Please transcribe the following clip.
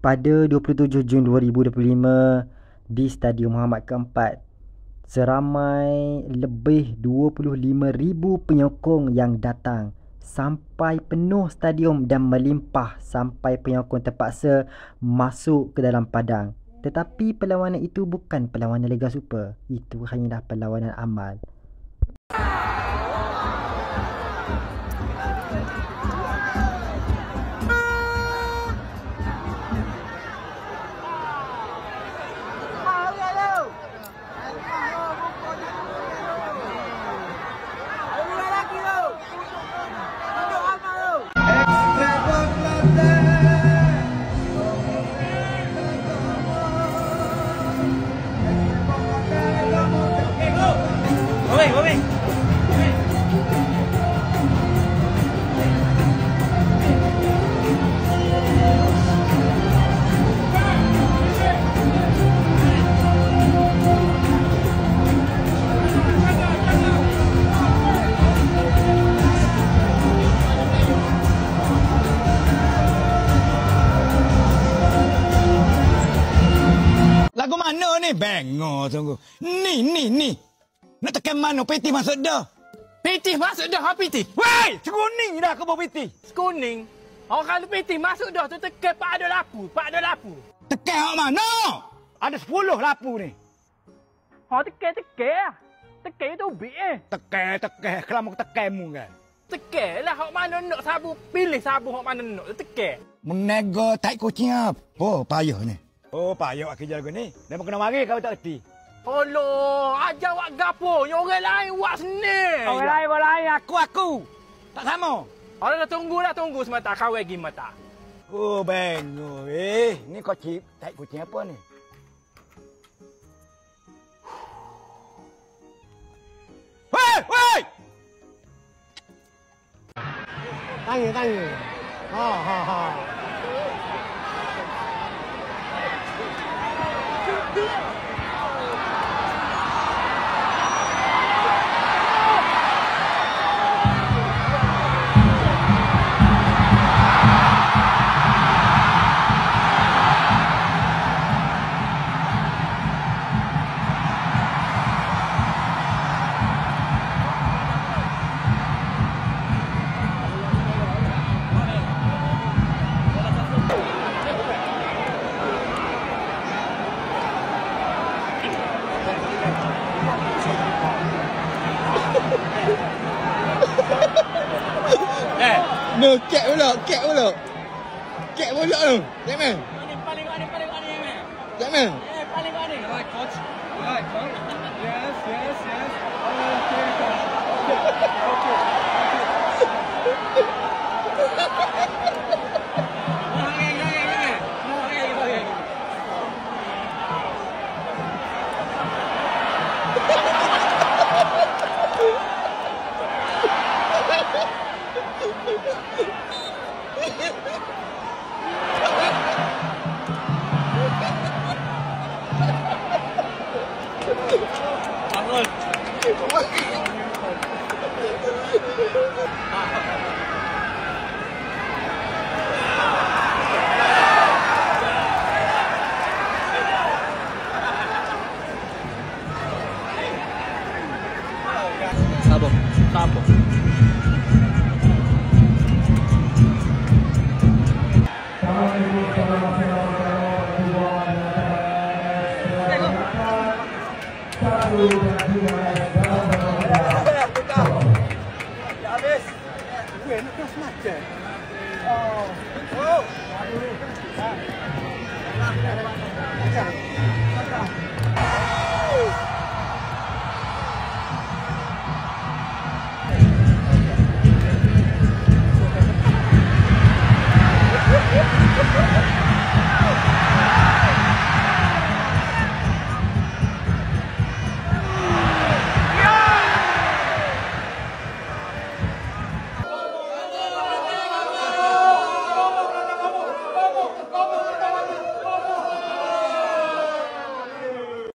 Pada 27 Jun 2025 di Stadium Muhammad keempat, seramai lebih 25,000 penyokong yang datang sampai penuh stadium dan melimpah sampai penyokong terpaksa masuk ke dalam padang. Tetapi perlawanan itu bukan perlawanan Liga Super, itu hanyalah perlawanan amal. Lagu mana ni? Bengok tunggu. Ni. Nak tekan mana? Peti masuk dah. Peti masuk dah, ha peti? Wei! Sekuning dah ke bawah peti? Sekuning? Orang kalau peti masuk dah tu tekan pak ada lapu. Tekan hak mana? Ada 10 lapu ni. Ha tekan. Tekan itu ubik Tekan. Kelama tekanmu kan? Tekan lah hak mana nak sabu. Pilih sabu hak mana nak tekan. Menego tai kucing apa? Payah ni. Oh, payah aku jaga ni. Dah kena mari kau tak erti. Allah, ajar wak gapo. Yang orang lain wak seni. Orang lain aku. Tak sama. Orang dah tunggu semata kau lagi mata. Oh, bengok. Ni kau cip tai kucing apa ni? Woi! Tanya. Ha. No, kek pula tu. Jangan main. Paling ni. Jangan main. Paling ni. Right, coach. Yes. Sabar. Oh.